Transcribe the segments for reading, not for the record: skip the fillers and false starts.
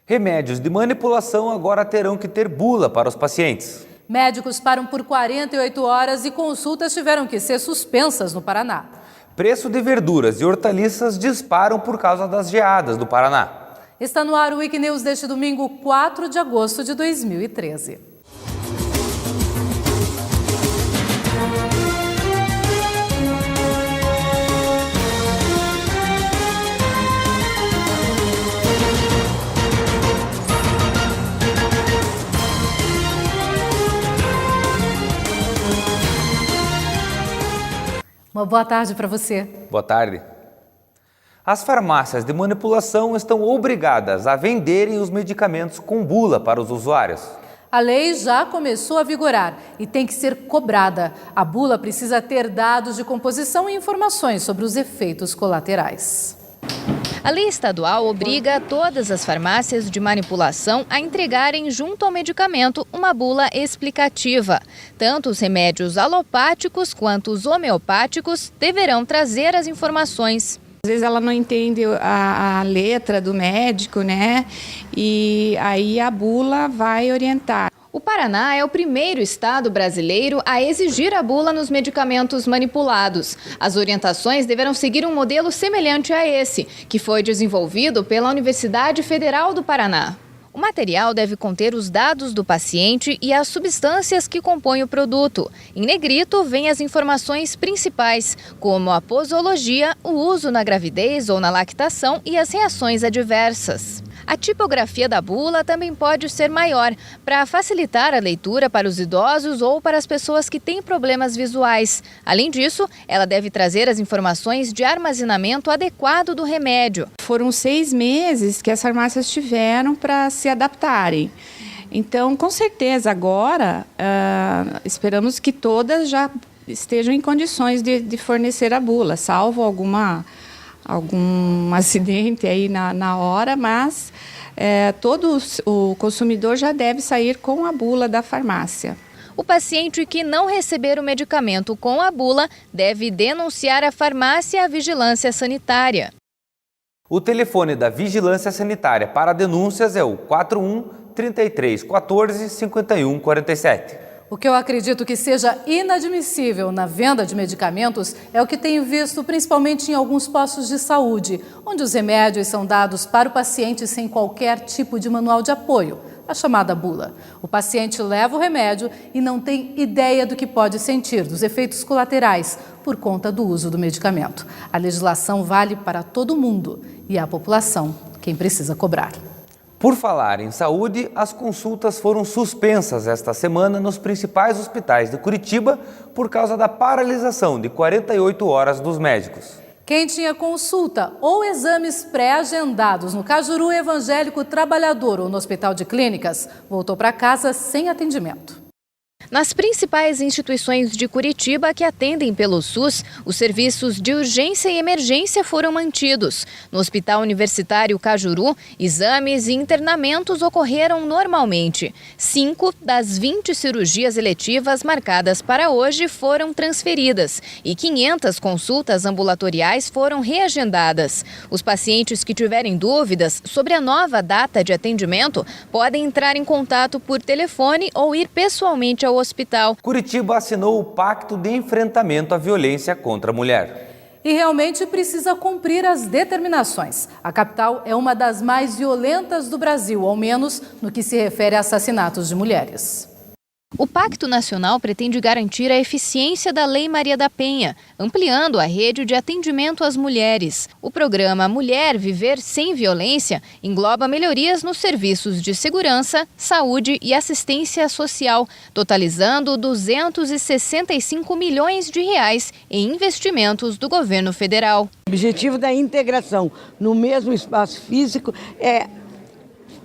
Remédios de manipulação agora terão que ter bula para os pacientes. Médicos param por 48 horas e consultas tiveram que ser suspensas no Paraná. Preço de verduras e hortaliças disparam por causa das geadas do Paraná. Está no ar o Wikinews deste domingo, 4 de agosto de 2013. Uma boa tarde para você. Boa tarde. As farmácias de manipulação estão obrigadas a venderem os medicamentos com bula para os usuários. A lei já começou a vigorar e tem que ser cobrada. A bula precisa ter dados de composição e informações sobre os efeitos colaterais. A lei estadual obriga todas as farmácias de manipulação a entregarem junto ao medicamento uma bula explicativa. Tanto os remédios alopáticos quanto os homeopáticos deverão trazer as informações. Às vezes ela não entende a letra do médico, né? E aí a bula vai orientar. O Paraná é o primeiro estado brasileiro a exigir a bula nos medicamentos manipulados. As orientações deverão seguir um modelo semelhante a esse, que foi desenvolvido pela Universidade Federal do Paraná. O material deve conter os dados do paciente e as substâncias que compõem o produto. Em negrito, vêm as informações principais, como a posologia, o uso na gravidez ou na lactação e as reações adversas. A tipografia da bula também pode ser maior, para facilitar a leitura para os idosos ou para as pessoas que têm problemas visuais. Além disso, ela deve trazer as informações de armazenamento adequado do remédio. Foram 6 meses que as farmácias tiveram para se adaptarem. Então, com certeza, agora, esperamos que todas já estejam em condições de fornecer a bula, salvo algum acidente aí na hora, mas todo o consumidor já deve sair com a bula da farmácia. O paciente que não receber o medicamento com a bula deve denunciar a farmácia à vigilância sanitária. O telefone da Vigilância Sanitária para denúncias é o 41 33 14 51 47. O que eu acredito que seja inadmissível na venda de medicamentos é o que tenho visto principalmente em alguns postos de saúde, onde os remédios são dados para o paciente sem qualquer tipo de manual de apoio, a chamada bula. O paciente leva o remédio e não tem ideia do que pode sentir, dos efeitos colaterais, por conta do uso do medicamento. A legislação vale para todo mundo e é a população quem precisa cobrar. Por falar em saúde, as consultas foram suspensas esta semana nos principais hospitais de Curitiba por causa da paralisação de 48 horas dos médicos. Quem tinha consulta ou exames pré-agendados no Cajuru Evangélico Trabalhador ou no Hospital de Clínicas, voltou para casa sem atendimento. Nas principais instituições de Curitiba que atendem pelo SUS, os serviços de urgência e emergência foram mantidos. No Hospital Universitário Cajuru, exames e internamentos ocorreram normalmente. 5 das 20 cirurgias eletivas marcadas para hoje foram transferidas e 500 consultas ambulatoriais foram reagendadas. Os pacientes que tiverem dúvidas sobre a nova data de atendimento podem entrar em contato por telefone ou ir pessoalmente ao hospital. Curitiba assinou o Pacto de Enfrentamento à Violência contra a Mulher. E realmente precisa cumprir as determinações. A capital é uma das mais violentas do Brasil, ao menos no que se refere a assassinatos de mulheres. O Pacto Nacional pretende garantir a eficiência da Lei Maria da Penha, ampliando a rede de atendimento às mulheres. O programa Mulher Viver Sem Violência engloba melhorias nos serviços de segurança, saúde e assistência social, totalizando 265 milhões de reais em investimentos do governo federal. O objetivo da integração no mesmo espaço físico é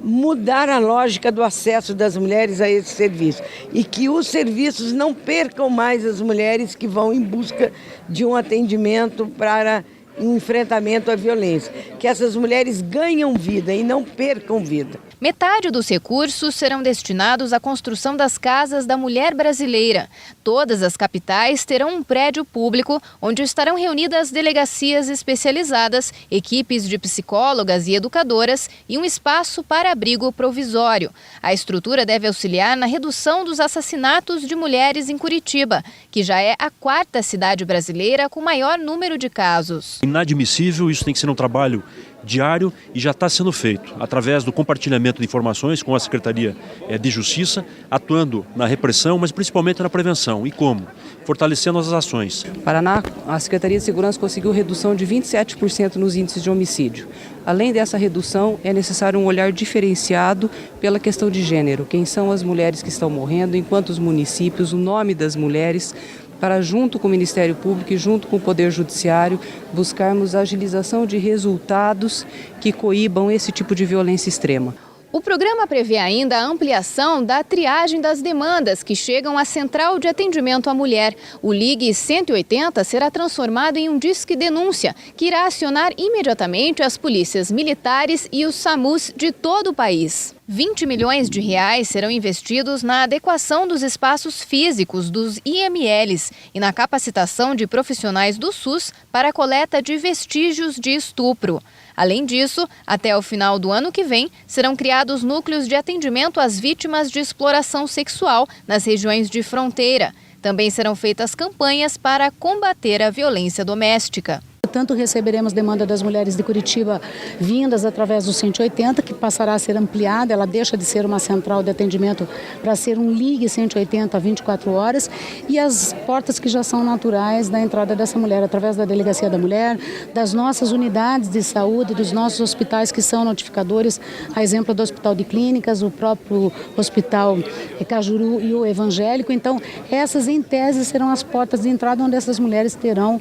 mudar a lógica do acesso das mulheres a esse serviço e que os serviços não percam mais as mulheres que vão em busca de um atendimento para em enfrentamento à violência, que essas mulheres ganham vida e não percam vida. Metade dos recursos serão destinados à construção das casas da mulher brasileira. Todas as capitais terão um prédio público onde estarão reunidas delegacias especializadas, equipes de psicólogas e educadoras e um espaço para abrigo provisório. A estrutura deve auxiliar na redução dos assassinatos de mulheres em Curitiba, que já é a 4ª cidade brasileira com maior número de casos. Inadmissível, isso tem que ser um trabalho diário e já está sendo feito através do compartilhamento de informações com a Secretaria de Justiça, atuando na repressão, mas principalmente na prevenção. E como? Fortalecendo as ações. Paraná, a Secretaria de Segurança conseguiu redução de 27% nos índices de homicídio. Além dessa redução, é necessário um olhar diferenciado pela questão de gênero. Quem são as mulheres que estão morrendo, em quantos municípios, o nome das mulheres, para, junto com o Ministério Público e junto com o Poder Judiciário, buscarmos a agilização de resultados que coíbam esse tipo de violência extrema. O programa prevê ainda a ampliação da triagem das demandas que chegam à Central de Atendimento à Mulher. O Ligue 180 será transformado em um Disque Denúncia, que irá acionar imediatamente as polícias militares e os SAMUs de todo o país. 20 milhões de reais serão investidos na adequação dos espaços físicos dos IMLs e na capacitação de profissionais do SUS para a coleta de vestígios de estupro. Além disso, até o final do ano que vem, serão criados núcleos de atendimento às vítimas de exploração sexual nas regiões de fronteira. Também serão feitas campanhas para combater a violência doméstica. Tanto receberemos demanda das mulheres de Curitiba vindas através do 180, que passará a ser ampliada, ela deixa de ser uma central de atendimento para ser um Ligue 180 24 horas, e as portas que já são naturais da entrada dessa mulher, através da Delegacia da Mulher, das nossas unidades de saúde, dos nossos hospitais que são notificadores, a exemplo do Hospital de Clínicas, o próprio Hospital Cajuru e o Evangélico. Então, essas em tese serão as portas de entrada onde essas mulheres terão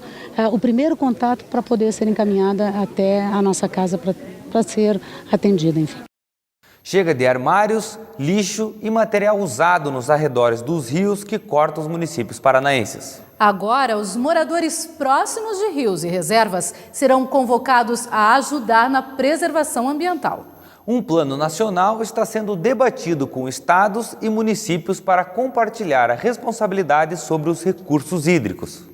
o primeiro contato para poder ser encaminhada até a nossa casa para ser atendida, enfim. Chega de armários, lixo e material usado nos arredores dos rios que cortam os municípios paranaenses. Agora, os moradores próximos de rios e reservas serão convocados a ajudar na preservação ambiental. Um plano nacional está sendo debatido com estados e municípios para compartilhar a responsabilidade sobre os recursos hídricos.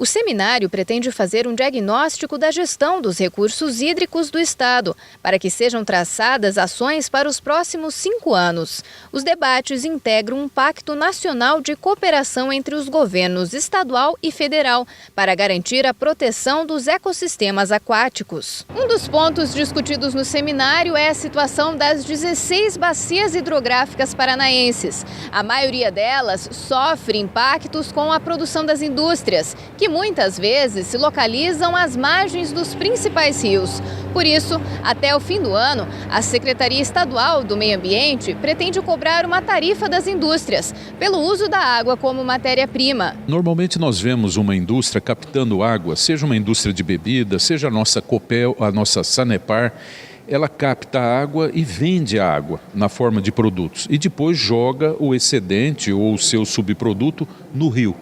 O seminário pretende fazer um diagnóstico da gestão dos recursos hídricos do Estado, para que sejam traçadas ações para os próximos 5 anos. Os debates integram um pacto nacional de cooperação entre os governos estadual e federal, para garantir a proteção dos ecossistemas aquáticos. Um dos pontos discutidos no seminário é a situação das 16 bacias hidrográficas paranaenses. A maioria delas sofre impactos com a produção das indústrias, que muitas vezes se localizam às margens dos principais rios. Por isso, até o fim do ano, a Secretaria Estadual do Meio Ambiente pretende cobrar uma tarifa das indústrias pelo uso da água como matéria-prima. Normalmente nós vemos uma indústria captando água, seja uma indústria de bebida, seja a nossa Copel, a nossa Sanepar. Ela capta a água e vende a água na forma de produtos e depois joga o excedente ou o seu subproduto no rio.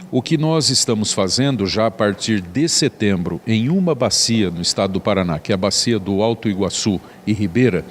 O que nós estamos fazendo já a partir de setembro em uma bacia no estado do Paraná, que é a bacia do Alto Iguaçu e Ribeira,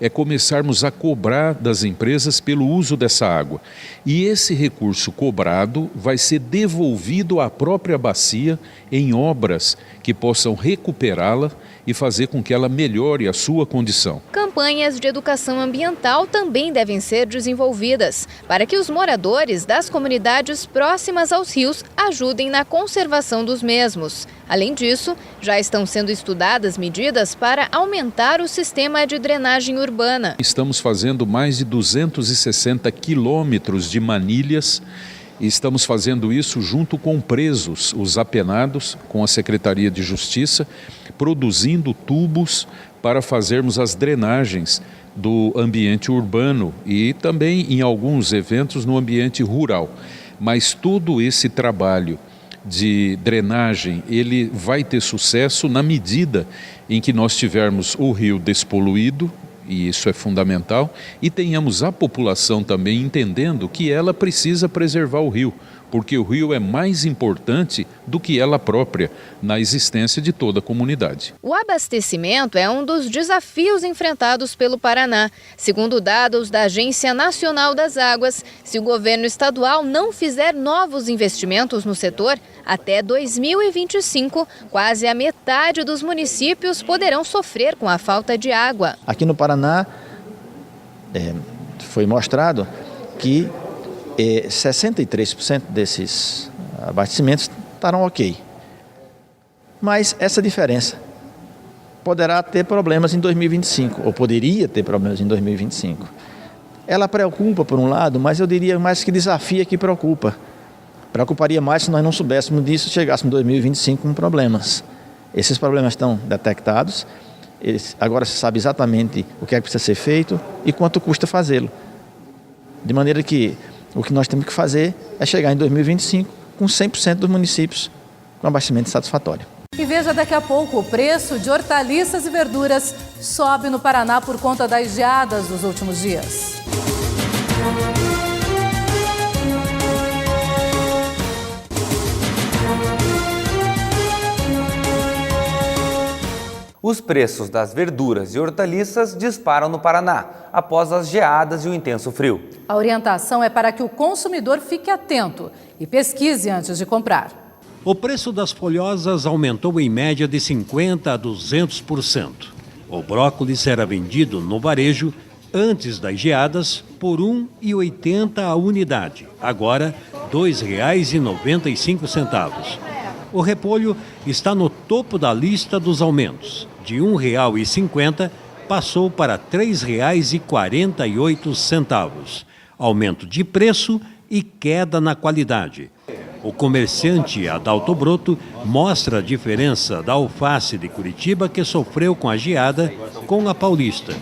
é começarmos a cobrar das empresas pelo uso dessa água. E esse recurso cobrado vai ser devolvido à própria bacia em obras que possam recuperá-la e fazer com que ela melhore a sua condição. Campanhas de educação ambiental também devem ser desenvolvidas para que os moradores das comunidades próximas aos rios ajudem na conservação dos mesmos. Além disso, já estão sendo estudadas medidas para aumentar o sistema de drenagem urbana. Estamos fazendo mais de 260 quilômetros de manilhas. E estamos fazendo isso junto com presos, os apenados, com a Secretaria de Justiça, produzindo tubos para fazermos as drenagens do ambiente urbano e também em alguns eventos no ambiente rural. Mas todo esse trabalho de drenagem, ele vai ter sucesso na medida em que nós tivermos o rio despoluído, e isso é fundamental, e tenhamos a população também entendendo que ela precisa preservar o rio. porque o rio é mais importante do que ela própria na existência de toda a comunidade. O abastecimento é um dos desafios enfrentados pelo Paraná. Segundo dados da Agência Nacional das Águas, se o governo estadual não fizer novos investimentos no setor, até 2025, quase a metade dos municípios poderão sofrer com a falta de água. Aqui no Paraná, foi mostrado que 63% desses abastecimentos estarão ok. Mas essa diferença poderá ter problemas em 2025, ou poderia ter problemas em 2025. Ela preocupa por um lado, mas eu diria mais que desafia que preocupa. Preocuparia mais se nós não soubéssemos disso e chegássemos em 2025 com problemas. Esses problemas estão detectados, agora se sabe exatamente o que é que precisa ser feito e quanto custa fazê-lo. De maneira que o que nós temos que fazer é chegar em 2025 com 100% dos municípios com abastecimento satisfatório. E veja daqui a pouco, o preço de hortaliças e verduras sobe no Paraná por conta das geadas dos últimos dias. Os preços das verduras e hortaliças disparam no Paraná, após as geadas e o intenso frio. A orientação é para que o consumidor fique atento e pesquise antes de comprar. O preço das folhosas aumentou em média de 50% a 200%. O brócolis era vendido no varejo antes das geadas por R$ 1,80 a unidade, agora R$ 2,95. O repolho está no topo da lista dos aumentos. De R$ 1,50 passou para R$ 3,48. Aumento de preço e queda na qualidade. O comerciante Adalto Broto mostra a diferença da alface de Curitiba, que sofreu com a geada, com a paulista.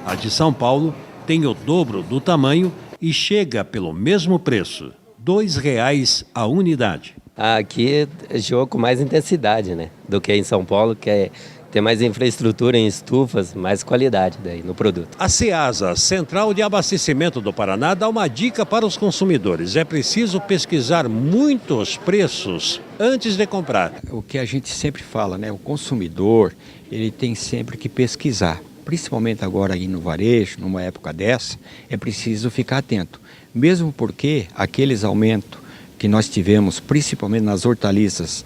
A de São Paulo tem o dobro do tamanho e chega pelo mesmo preço, R$ 2,00 a unidade. Aqui é jogo com mais intensidade, né, do que em São Paulo, que é ter mais infraestrutura em estufas, mais qualidade daí no produto. A Ceasa, Central de Abastecimento do Paraná, dá uma dica para os consumidores. É preciso pesquisar muitos preços antes de comprar. O que a gente sempre fala, né, o consumidor, ele tem sempre que pesquisar. Principalmente agora aí no varejo, numa época dessa, é preciso ficar atento. Mesmo porque aqueles aumentos que nós tivemos, principalmente nas hortaliças,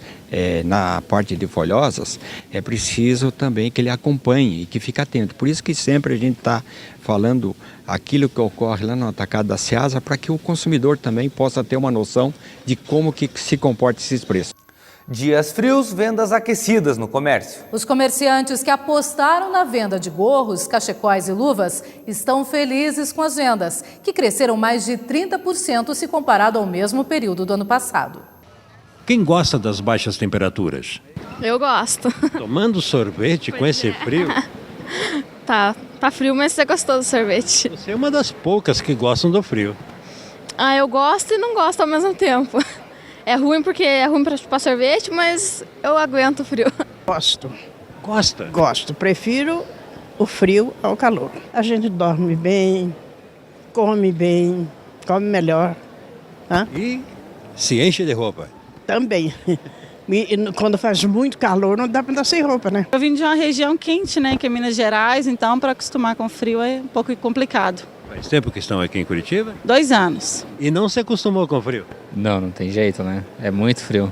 na parte de folhosas, é preciso também que ele acompanhe e que fique atento. Por isso que sempre a gente está falando aquilo que ocorre lá no atacado da Ceasa, para que o consumidor também possa ter uma noção de como que se comporta esses preços. Dias frios, vendas aquecidas no comércio. Os comerciantes que apostaram na venda de gorros, cachecóis e luvas estão felizes com as vendas, que cresceram mais de 30% se comparado ao mesmo período do ano passado. Quem gosta das baixas temperaturas? Eu gosto. Tomando sorvete com esse frio? Tá frio, mas você gostou do sorvete. Você é uma das poucas que gostam do frio. Eu gosto e não gosto ao mesmo tempo. É ruim porque é ruim para chupar sorvete, mas eu aguento o frio. Gosto. Gosta? Gosto. Prefiro o frio ao calor. A gente dorme bem, come melhor. E se enche de roupa? Também. E quando faz muito calor, não dá para andar sem roupa, né? Eu vim de uma região quente, né, que é Minas Gerais, então para acostumar com frio é um pouco complicado. Faz tempo que estão aqui em Curitiba? 2 anos. E não se acostumou com frio? Não tem jeito, né? É muito frio.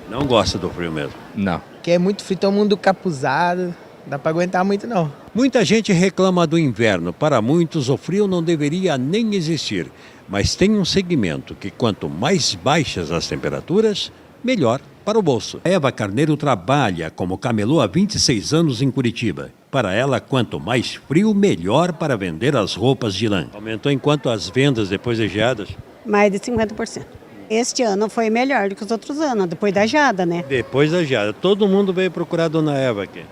Não gosta do frio mesmo? Não. Que é muito frio, todo mundo capuzado, não dá para aguentar muito não. Muita gente reclama do inverno. Para muitos, o frio não deveria nem existir. Mas tem um segmento que quanto mais baixas as temperaturas, melhor para o bolso. Eva Carneiro trabalha como camelô há 26 anos em Curitiba. Para ela, quanto mais frio, melhor para vender as roupas de lã. Aumentou em quanto as vendas depois das geadas? Mais de 50%. Este ano foi melhor do que os outros anos, depois da geada, né? Depois da geada. Todo mundo veio procurar a dona Eva aqui.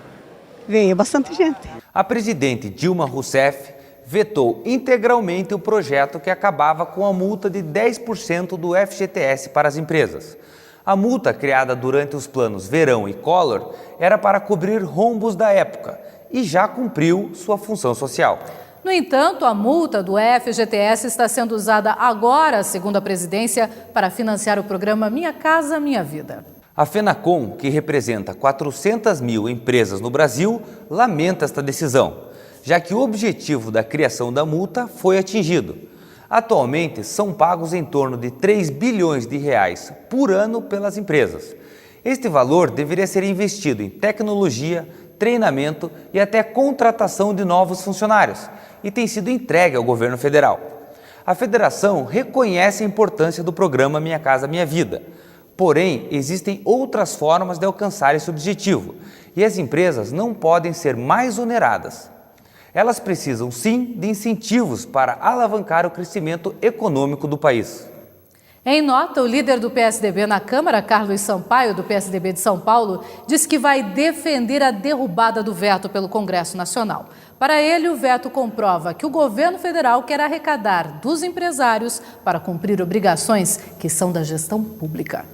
Veio bastante gente. A presidente Dilma Rousseff vetou integralmente o projeto que acabava com a multa de 10% do FGTS para as empresas. A multa, criada durante os planos Verão e Collor, era para cobrir rombos da época e já cumpriu sua função social. No No entanto, a multa do FGTS está sendo usada agora, segundo a presidência, para financiar o programa Minha Casa Minha Vida. A Fenacom, que representa 400 mil empresas no Brasil, lamenta esta decisão, já que o objetivo da criação da multa foi atingido. Atualmente, são pagos em torno de 3 bilhões de reais por ano pelas empresas. Este valor deveria ser investido em tecnologia, treinamento e até contratação de novos funcionários, e tem sido entregue ao governo federal. A federação reconhece a importância do programa Minha Casa Minha Vida, porém existem outras formas de alcançar esse objetivo e as empresas não podem ser mais oneradas. Elas precisam sim de incentivos para alavancar o crescimento econômico do país. Em nota, o líder do PSDB na Câmara, Carlos Sampaio, do PSDB de São Paulo, disse que vai defender a derrubada do veto pelo Congresso Nacional. Para ele, o veto comprova que o governo federal quer arrecadar dos empresários para cumprir obrigações que são da gestão pública.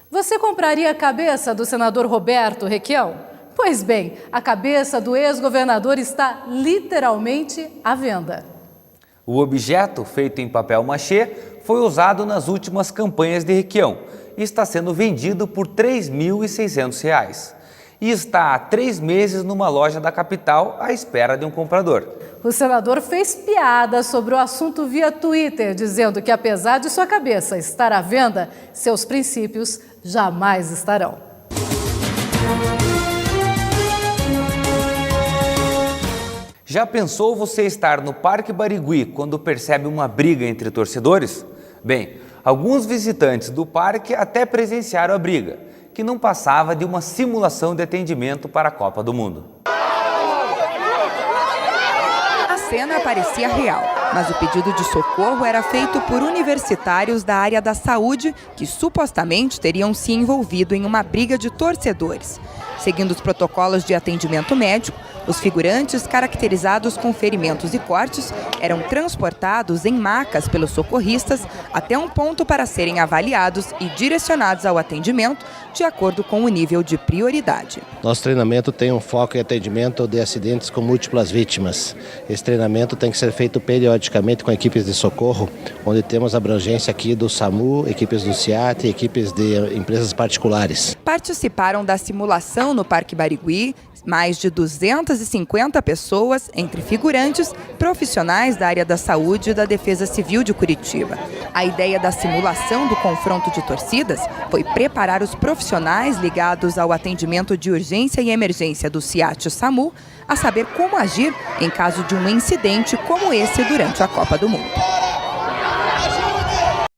Você compraria a cabeça do senador Roberto Requião? Pois bem, a cabeça do ex-governador está literalmente à venda. O objeto, feito em papel machê, foi usado nas últimas campanhas de Requião e está sendo vendido por R$ 3.600. E está há 3 meses numa loja da capital à espera de um comprador. O senador fez piada sobre o assunto via Twitter, dizendo que apesar de sua cabeça estar à venda, seus princípios jamais estarão. Já pensou você estar no Parque Barigui quando percebe uma briga entre torcedores? Bem, alguns visitantes do parque até presenciaram a briga, que não passava de uma simulação de atendimento para a Copa do Mundo. A cena parecia real, mas o pedido de socorro era feito por universitários da área da saúde que supostamente teriam se envolvido em uma briga de torcedores. Seguindo os protocolos de atendimento médico, os figurantes, caracterizados com ferimentos e cortes, eram transportados em macas pelos socorristas até um ponto para serem avaliados e direcionados ao atendimento de acordo com o nível de prioridade. Nosso treinamento tem um foco em atendimento de acidentes com múltiplas vítimas. Esse treinamento tem que ser feito periodicamente com equipes de socorro, onde temos abrangência aqui do SAMU, equipes do CIAT e equipes de empresas particulares. Participaram da simulação no Parque Barigui mais de 250 pessoas, entre figurantes, profissionais da área da saúde e da Defesa Civil de Curitiba. A ideia da simulação do confronto de torcidas foi preparar os profissionais ligados ao atendimento de urgência e emergência do CIAT e SAMU a saber como agir em caso de um incidente como esse durante a Copa do Mundo.